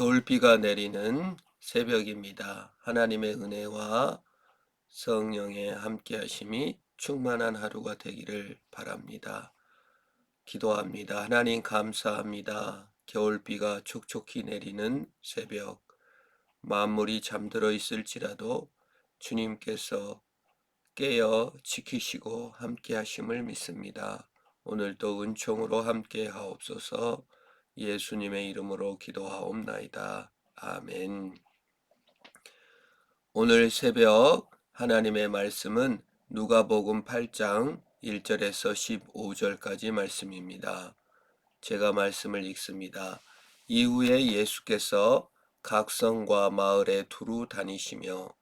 겨울비가 내리는 새벽입니다. 하나님의 은혜와 성령의 함께하심이 충만한 하루가 되기를 바랍니다. 기도합니다. 하나님 감사합니다. 겨울비가 촉촉히 내리는 새벽, 만물이 잠들어 있을지라도 주님께서 깨어 지키시고 함께하심을 믿습니다. 오늘도 은총으로 함께하옵소서. 예수님의 이름으로 기도하옵나이다. 아멘. 오늘 새벽 하나님의 말씀은 누가복음 8장 1절에서 15절까지 말씀입니다. 제가 말씀을 읽습니다. 이후에 예수께서 각 성과 마을에 두루 다니시며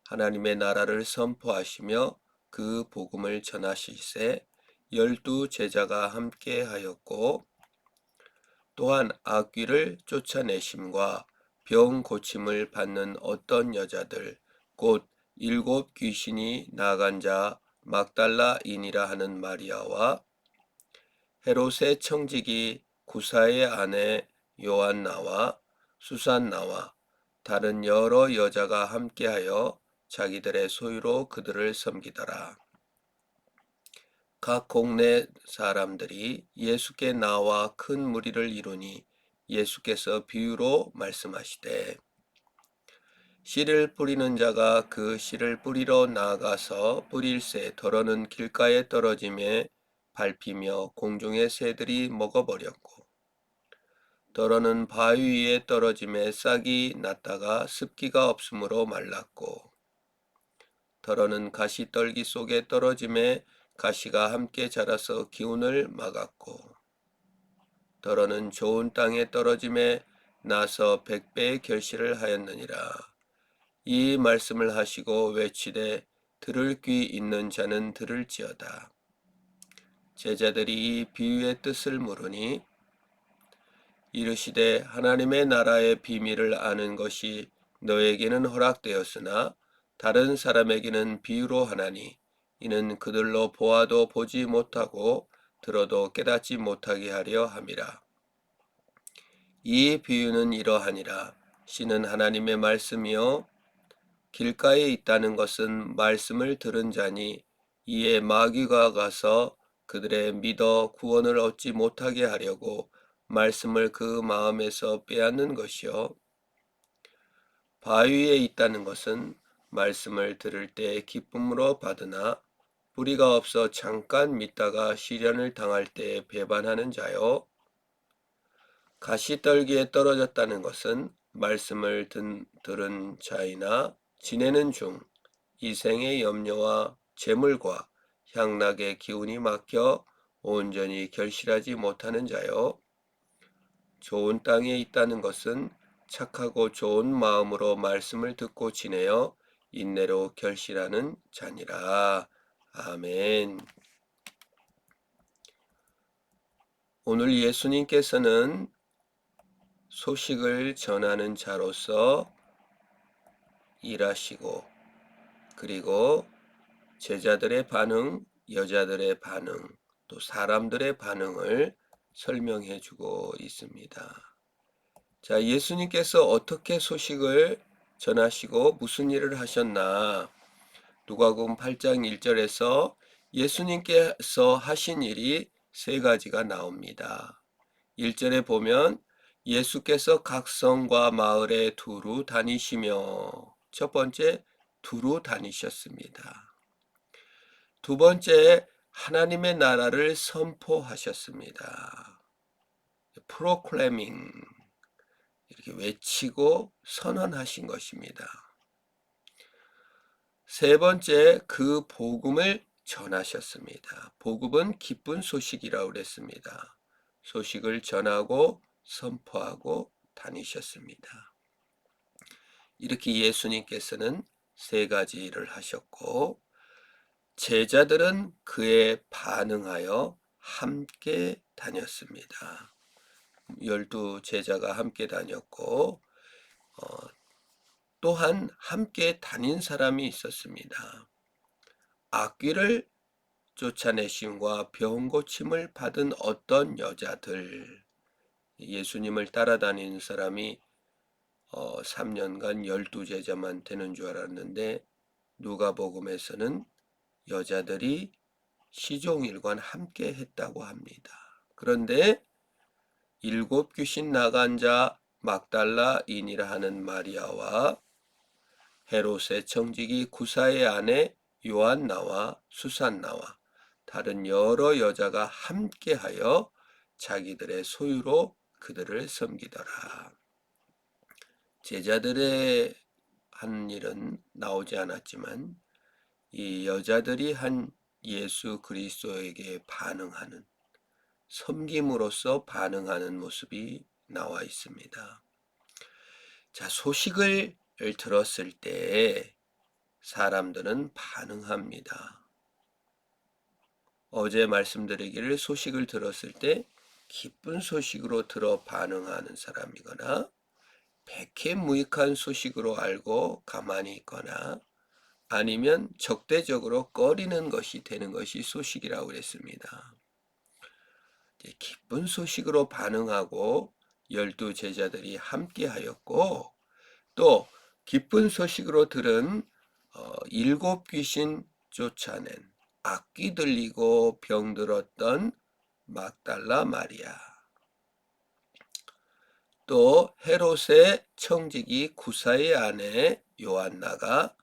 하나님의 나라를 선포하시며 그 복음을 전하시세 12 제자가 함께 하였고 또한 악귀를 쫓아내심과 병 고침을 받는 어떤 여자들 곧 7 귀신이 나간 자 막달라인이라 하는 마리아와 헤롯의 청지기 구사의 아내 요한나와 수산나와 다른 여러 여자가 함께하여 자기들의 소유로 그들을 섬기더라. 각 공내 사람들이 예수께 나와 큰 무리를 이루니 예수께서 비유로 말씀하시되 씨를 뿌리는 자가 그 씨를 뿌리러 나아가서 뿌릴새 더러는 길가에 떨어짐에 밟히며 공중의 새들이 먹어버렸고 더러는 바위 위에 떨어짐에 싹이 났다가 습기가 없으므로 말랐고 더러는 가시떨기 속에 떨어짐에 가시가 함께 자라서 기운을 막았고 더러는 좋은 땅에 떨어짐에 나서 100배의 결실을 하였느니라. 이 말씀을 하시고 외치되 들을 귀 있는 자는 들을지어다. 제자들이 이 비유의 뜻을 물으니 이르시되 하나님의 나라의 비밀을 아는 것이 너에게는 허락되었으나 다른 사람에게는 비유로 하나니 이는 그들로 보아도 보지 못하고 들어도 깨닫지 못하게 하려 함이라. 이 비유는 이러하니라. 씨는 하나님의 말씀이요 길가에 있다는 것은 말씀을 들은 자니 이에 마귀가 가서 그들의 믿어 구원을 얻지 못하게 하려고 말씀을 그 마음에서 빼앗는 것이요 바위에 있다는 것은 말씀을 들을 때 기쁨으로 받으나 뿌리가 없어 잠깐 믿다가 시련을 당할 때 배반하는 자요 가시떨기에 떨어졌다는 것은 말씀을 들은 자이나 지내는 중 이생의 염려와 재물과 향락의 기운이 막혀 온전히 결실하지 못하는 자요 좋은 땅에 있다는 것은 착하고 좋은 마음으로 말씀을 듣고 지내어 인내로 결실하는 자니라. 아멘. 오늘 예수님께서는 소식을 전하는 자로서 일하시고 그리고 제자들의 반응, 여자들의 반응, 또 사람들의 반응을 설명해 주고 있습니다. 자, 예수님께서 어떻게 소식을 전하시고 무슨 일을 하셨나? 누가복음 8장 1절에서 예수님께서 하신 일이 세 가지가 나옵니다. 1절에 보면 예수께서 각 성과 마을에 두루 다니시며 첫 번째 두루 다니셨습니다. 두 번째 하나님의 나라를 선포하셨습니다. 프로클래밍 이렇게 외치고 선언하신 것입니다. 세 번째 그 복음을 전하셨습니다. 복음은 기쁜 소식이라고 그랬습니다. 소식을 전하고 선포하고 다니셨습니다. 이렇게 예수님께서는 세 가지 일을 하셨고 제자들은 그에 반응하여 함께 다녔습니다. 12 제자가 함께 다녔고 또한 함께 다닌 사람이 있었습니다. 악귀를 쫓아내심과 병 고침을 받은 어떤 여자들 예수님을 따라다니는 사람이 3년간 12제자만 되는 줄 알았는데 누가복음에서는 여자들이 시종일관 함께 했다고 합니다. 그런데 7 귀신 나간 자 막달라인이라 하는 마리아와 헤롯의 청지기 구사의 아내 요한나와 수산나와 다른 여러 여자가 함께하여 자기들의 소유로 그들을 섬기더라. 제자들의 한 일은 나오지 않았지만 이 여자들이 한 예수 그리스도에게 반응하는, 섬김으로써 반응하는 모습이 나와 있습니다. 자, 소식을 들었을 때 사람들은 반응합니다. 어제 말씀드리기를 소식을 들었을 때 기쁜 소식으로 들어 반응하는 사람이거나 백해무익한 소식으로 알고 가만히 있거나 아니면 적대적으로 꺼리는 것이 되는 것이 소식이라고 그랬습니다. 기쁜 소식으로 반응하고 12제자들이 함께하였고 또 기쁜 소식으로 들은 7 귀신 쫓아낸 악귀 들리고 병들었던 막달라 마리아, 또 헤롯의 청지기 구사의 아내 요한나가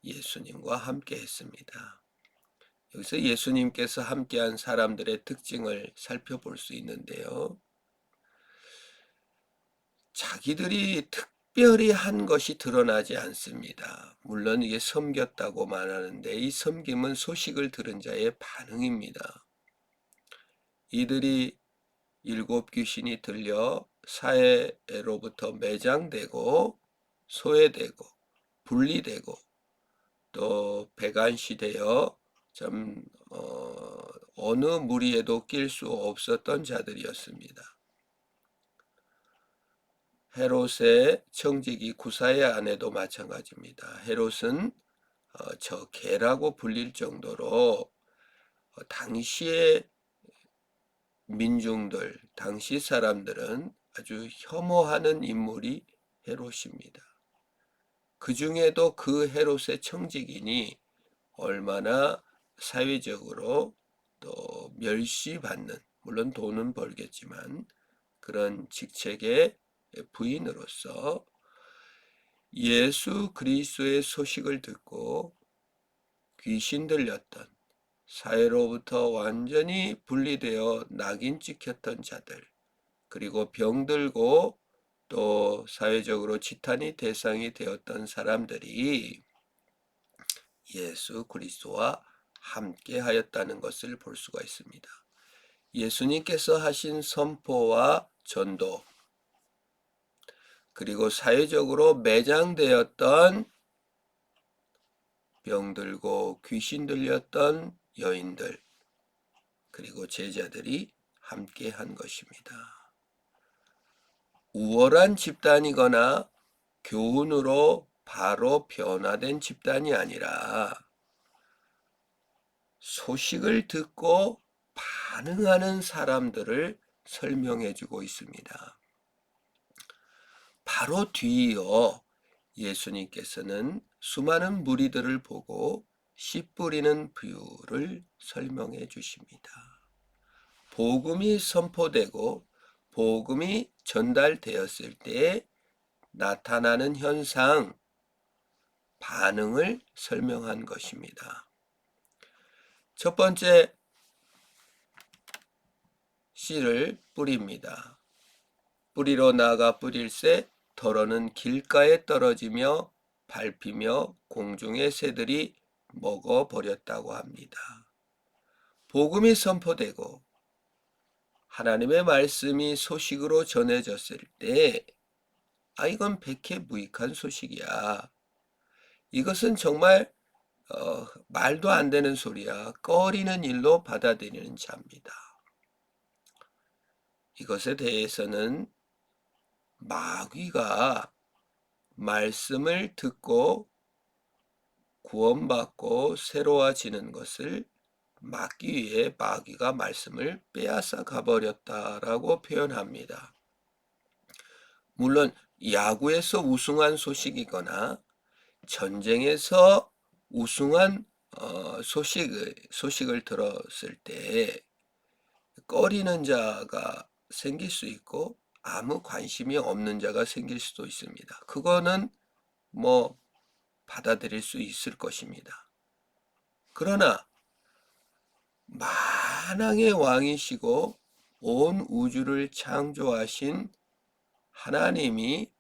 예수님과 함께 했습니다. 여기서 예수님께서 함께한 사람들의 특징을 살펴볼 수 있는데요. 자기들이 특별히 한 것이 드러나지 않습니다. 물론 이게 섬겼다고 말하는데 이 섬김은 소식을 들은 자의 반응입니다. 이들이 7 귀신이 들려 사회로부터 매장되고 소외되고 분리되고 또 배관시되어 참 어느 무리에도 낄 수 없었던 자들이었습니다. 헤롯의 청지기 구사의 아내도 마찬가지입니다. 헤롯은 저 개라고 불릴 정도로 당시의 민중들, 당시 사람들은 아주 혐오하는 인물이 헤롯입니다. 그 중에도 그 헤롯의 청지기니 얼마나 사회적으로 또 멸시받는, 물론 돈은 벌겠지만 그런 직책의 부인으로서 예수 그리스도의 소식을 듣고 귀신 들렸던, 사회로부터 완전히 분리되어 낙인 찍혔던 자들, 그리고 병들고 또 사회적으로 지탄이 대상이 되었던 사람들이 예수 그리스도와 함께 하였다는 것을 볼 수가 있습니다. 예수님께서 하신 선포와 전도, 그리고 사회적으로 매장되었던 병들고 귀신 들렸던 여인들, 그리고 제자들이 함께 한 것입니다. 우월한 집단이거나 교훈으로 바로 변화된 집단이 아니라 소식을 듣고 반응하는 사람들을 설명해 주고 있습니다. 바로 뒤이어 예수님께서는 수많은 무리들을 보고 씨 뿌리는 비유를 설명해 주십니다. 복음이 선포되고 복음이 전달되었을 때 나타나는 현상, 반응을 설명한 것입니다. 첫 번째, 씨를 뿌립니다. 뿌리로 나가 뿌릴새 덜어는 길가에 떨어지며 밟히며 공중의 새들이 먹어버렸다고 합니다. 복음이 선포되고 하나님의 말씀이 소식으로 전해졌을 때 이건 백해무익한 소식이야. 이것은 정말 말도 안 되는 소리야. 꺼리는 일로 받아들이는 자입니다. 이것에 대해서는 마귀가 말씀을 듣고 구원받고 새로워지는 것을 막기 위해 마귀가 말씀을 빼앗아 가버렸다라고 표현합니다. 물론 야구에서 우승한 소식이거나 전쟁에서 우승한 소식을 들었을 때 꺼리는 자가 생길 수 있고 아무 관심이 없는 자가 생길 수도 있습니다. 그거는 뭐 받아들일 수 있을 것입니다. 그러나 만왕의 왕이시고 온 우주를 창조하신 하나님이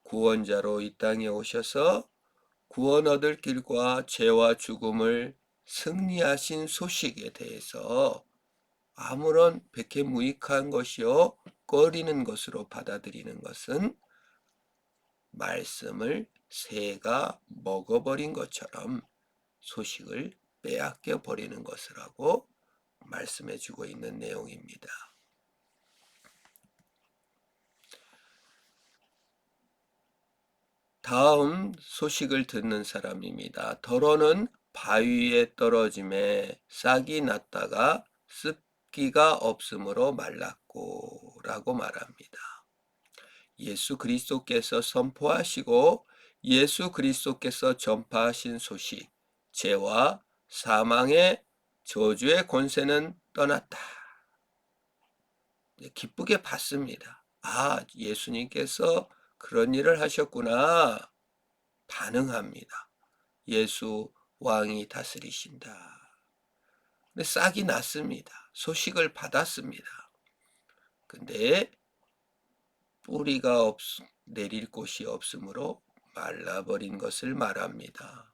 구원자로 이 땅에 오셔서 구원 얻을 길과 죄와 죽음을 승리하신 소식에 대해서 아무런 백해무익한 것이요 꺼리는 것으로 받아들이는 것은 말씀을 새가 먹어버린 것처럼 소식을 빼앗겨 버리는 것이라고 말씀해 주고 있는 내용입니다. 다음 소식을 듣는 사람입니다. 더러는 바위에 떨어짐에 싹이 났다가 습기가 없으므로 말랐고 라고 말합니다. 예수 그리스도께서 선포하시고 예수 그리스도께서 전파하신 소식, 죄와 사망의 저주의 권세는 떠났다. 기쁘게 받습니다. 아, 예수님께서 그런 일을 하셨구나. 반응합니다. 예수 왕이 다스리신다. 근데 싹이 났습니다. 소식을 받았습니다. 근데 뿌리가 내릴 곳이 없으므로 말라버린 것을 말합니다.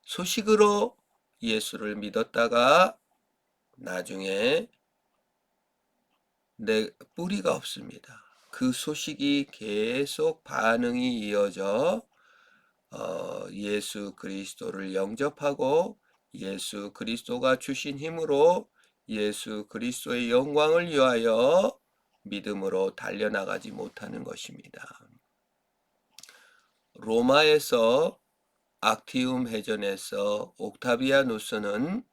소식으로 예수를 믿었다가 나중에 내 뿌리가 없습니다. 그 소식이 계속 반응이 이어져 예수 그리스도를 영접하고 예수 그리스도가 주신 힘으로 예수 그리스도의 영광을 위하여 믿음으로 달려나가지 못하는 것입니다. 로마에서 악티움 해전에서 옥타비아누스는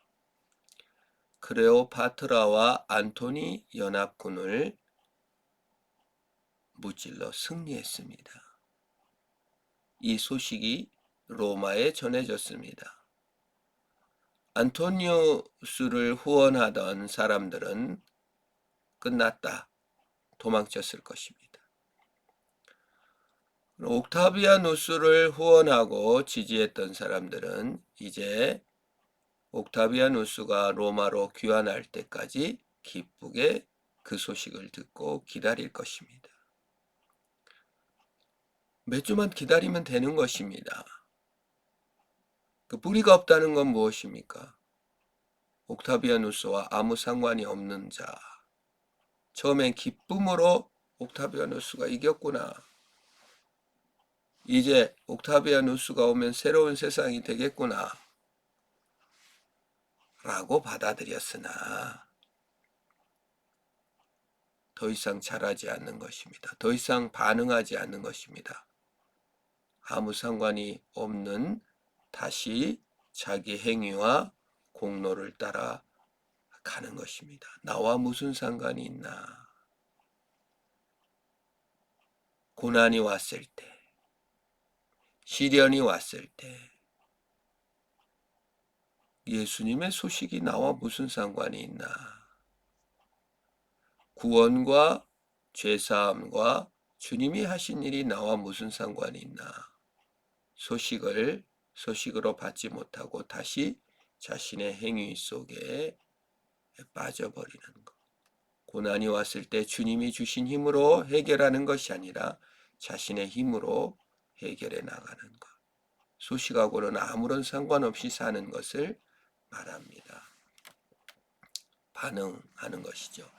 클레오파트라와 안토니 연합군을 무찔러 승리했습니다. 이 소식이 로마에 전해졌습니다. 안토니우스를 후원하던 사람들은 끝났다, 도망쳤을 것입니다. 옥타비아누스를 후원하고 지지했던 사람들은 이제 옥타비아누스가 로마로 귀환할 때까지 기쁘게 그 소식을 듣고 기다릴 것입니다. 몇 주만 기다리면 되는 것입니다. 그 뿌리가 없다는 건 무엇입니까? 옥타비아누스와 아무 상관이 없는 자. 처음엔 기쁨으로 옥타비아누스가 이겼구나. 이제 옥타비아누스가 오면 새로운 세상이 되겠구나. 라고 받아들였으나 더 이상 자라지 않는 것입니다. 더 이상 반응하지 않는 것입니다. 아무 상관이 없는 다시 자기 행위와 공로를 따라 가는 것입니다. 나와 무슨 상관이 있나? 고난이 왔을 때, 시련이 왔을 때 예수님의 소식이 나와 무슨 상관이 있나? 구원과 죄사함과 주님이 하신 일이 나와 무슨 상관이 있나? 소식으로 받지 못하고 다시 자신의 행위 속에 빠져버리는 것. 고난이 왔을 때 주님이 주신 힘으로 해결하는 것이 아니라 자신의 힘으로 해결해 나가는 것. 소식하고는 아무런 상관없이 사는 것을 말합니다. 반응하는 것이죠.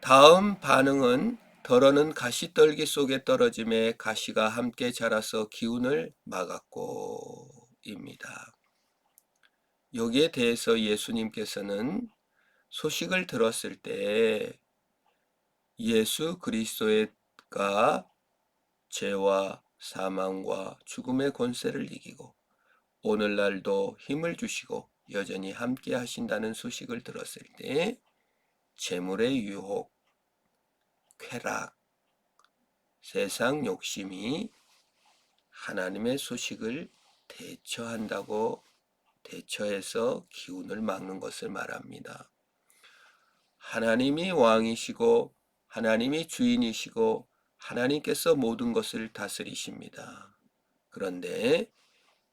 다음 반응은 더러는 가시떨기 속에 떨어짐에 가시가 함께 자라서 기운을 막았고입니다. 여기에 대해서 예수님께서는 소식을 들었을 때 예수 그리스도가 죄와 사망과 죽음의 권세를 이기고 오늘날도 힘을 주시고 여전히 함께 하신다는 소식을 들었을 때 재물의 유혹, 쾌락, 세상 욕심이 하나님의 소식을 대처해서 기운을 막는 것을 말합니다. 하나님이 왕이시고 하나님이 주인이시고 하나님께서 모든 것을 다스리십니다. 그런데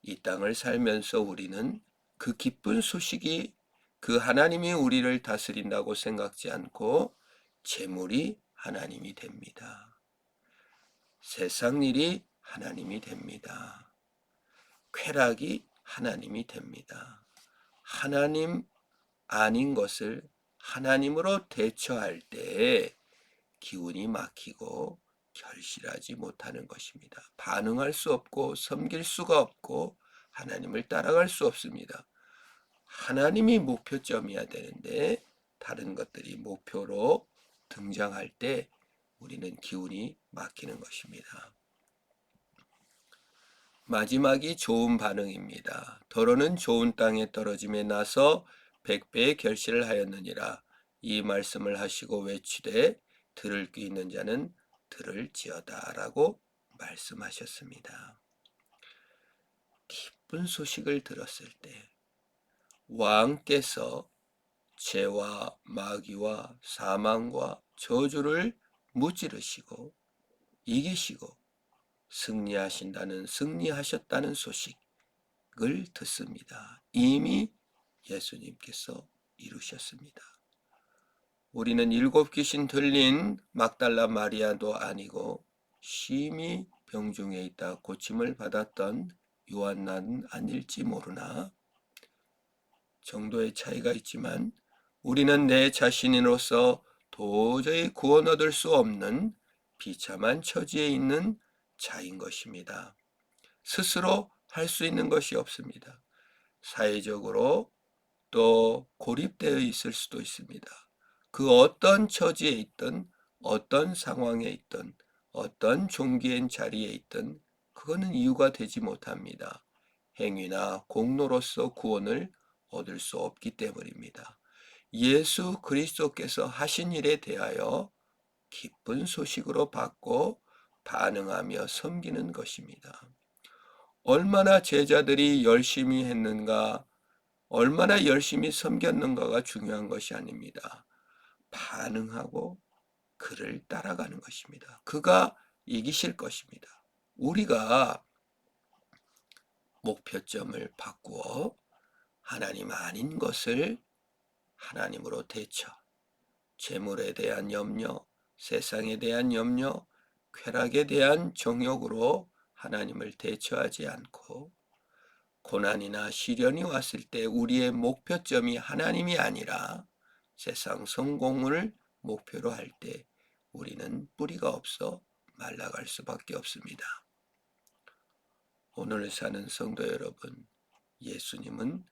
이 땅을 살면서 우리는 그 기쁜 소식이 그 하나님이 우리를 다스린다고 생각지 않고 재물이 하나님이 됩니다. 세상 일이 하나님이 됩니다. 쾌락이 하나님이 됩니다. 하나님 아닌 것을 하나님으로 대처할 때 기운이 막히고 결실하지 못하는 것입니다. 반응할 수 없고 섬길 수가 없고 하나님을 따라갈 수 없습니다. 하나님이 목표점이어야 되는데 다른 것들이 목표로 등장할 때 우리는 기운이 막히는 것입니다. 마지막이 좋은 반응입니다. 더러는 좋은 땅에 떨어짐에 나서 100배의 결실을 하였느니라. 이 말씀을 하시고 외치되 들을 귀 있는 자는 들을지어다 라고 말씀하셨습니다. 기쁜 소식을 들었을 때 왕께서 죄와 마귀와 사망과 저주를 무찌르시고 이기시고 승리하셨다는 소식을 듣습니다. 이미 예수님께서 이루셨습니다. 우리는 7 귀신 들린 막달라 마리아도 아니고 심히 병중에 있다 고침을 받았던 요한나는 아닐지 모르나 정도의 차이가 있지만 우리는 내 자신으로서 도저히 구원 얻을 수 없는 비참한 처지에 있는 자인 것입니다. 스스로 할 수 있는 것이 없습니다. 사회적으로 또 고립되어 있을 수도 있습니다. 그 어떤 처지에 있든 어떤 상황에 있든 어떤 종기인 자리에 있든 그거는 이유가 되지 못합니다. 행위나 공로로서 구원을 얻을 수 없기 때문입니다. 예수 그리스도께서 하신 일에 대하여 기쁜 소식으로 받고 반응하며 섬기는 것입니다. 얼마나 제자들이 열심히 했는가, 얼마나 열심히 섬겼는가가 중요한 것이 아닙니다. 반응하고 그를 따라가는 것입니다. 그가 이기실 것입니다. 우리가 목표점을 바꾸어 하나님 아닌 것을 하나님으로 대처, 재물에 대한 염려, 세상에 대한 염려, 쾌락에 대한 정욕으로 하나님을 대처하지 않고 고난이나 시련이 왔을 때 우리의 목표점이 하나님이 아니라 세상 성공을 목표로 할 때 우리는 뿌리가 없어 말라갈 수밖에 없습니다. 오늘 사는 성도 여러분, 예수님은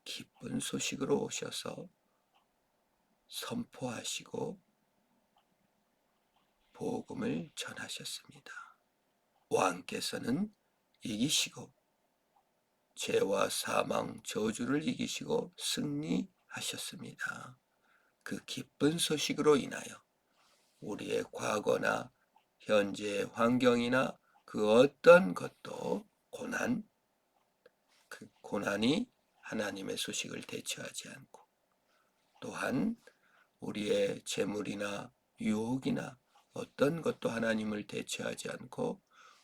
기쁜 소식으로 오셔서 선포하시고 복음을 전하셨습니다. 왕께서는 이기시고 죄와 사망, 저주를 이기시고 승리하셨습니다. 그 기쁜 소식으로 인하여 우리의 과거나 현재의 환경이나 그 어떤 것도 그 고난이 하나님의 소식을 대처하지 않고 또한 우리의 재물이나 유혹이나 어떤 것도 하나님을 대처하지 않고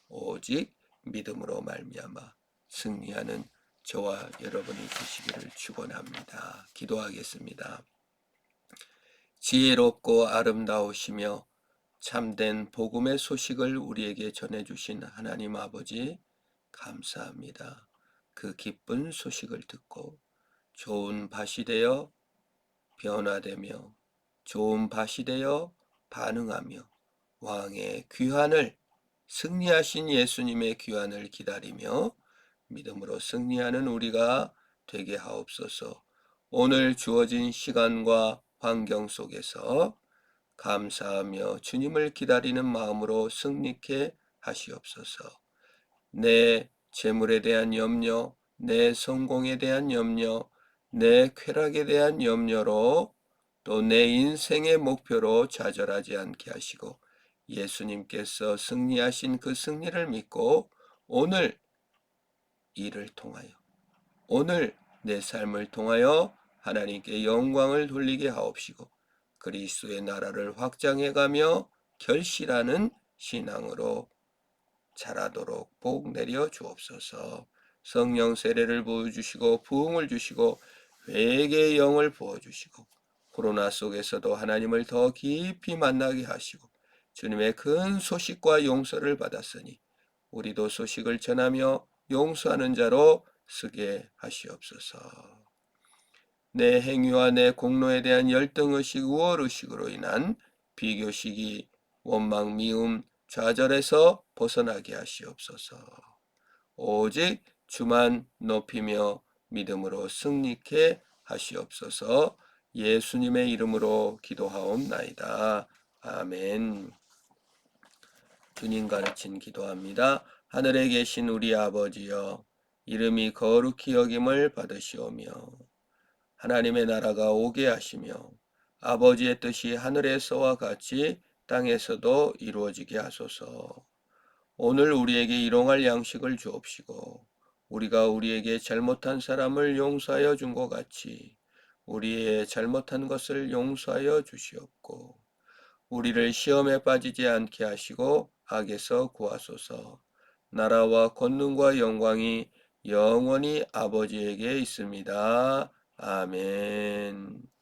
오직 믿음으로 말미암아 승리하는 저와 여러분이 되시기를 축원합니다. 기도하겠습니다. 지혜롭고 아름다우시며 참된 복음의 소식을 우리에게 전해주신 하나님 아버지 감사합니다. 그 기쁜 소식을 듣고 좋은 밭이 되어 변화되며 좋은 밭이 되어 반응하며 왕의 귀환을 승리하신 예수님의 귀환을 기다리며 믿음으로 승리하는 우리가 되게 하옵소서. 오늘 주어진 시간과 환경 속에서 감사하며 주님을 기다리는 마음으로 승리케 하시옵소서. 내 재물에 대한 염려, 내 성공에 대한 염려, 내 쾌락에 대한 염려로 또 내 인생의 목표로 좌절하지 않게 하시고 예수님께서 승리하신 그 승리를 믿고 오늘 일을 통하여 오늘 내 삶을 통하여 하나님께 영광을 돌리게 하옵시고 그리스도의 나라를 확장해가며 결실하는 신앙으로 자라도록 복 내려 주옵소서. 성령 세례를 부어주시고 부흥을 주시고 회개의 영을 부어주시고 코로나 속에서도 하나님을 더 깊이 만나게 하시고 주님의 큰 소식과 용서를 받았으니 우리도 소식을 전하며 용서하는 자로 쓰게 하시옵소서. 내 행위와 내 공로에 대한 열등의식, 우월의식으로 인한 비교식이 원망, 미움, 좌절에서 벗어나게 하시옵소서. 오직 주만 높이며 믿음으로 승리케 하시옵소서. 예수님의 이름으로 기도하옵나이다. 아멘. 주님 가르친 기도합니다. 하늘에 계신 우리 아버지여, 이름이 거룩히 여김을 받으시오며 하나님의 나라가 오게 하시며 아버지의 뜻이 하늘에서와 같이 땅에서도 이루어지게 하소서. 오늘 우리에게 일용할 양식을 주옵시고 우리가 우리에게 잘못한 사람을 용서하여 준 것 같이 우리의 잘못한 것을 용서하여 주시옵고 우리를 시험에 빠지지 않게 하시고 악에서 구하소서. 나라와 권능과 영광이 영원히 아버지에게 있습니다. 아멘.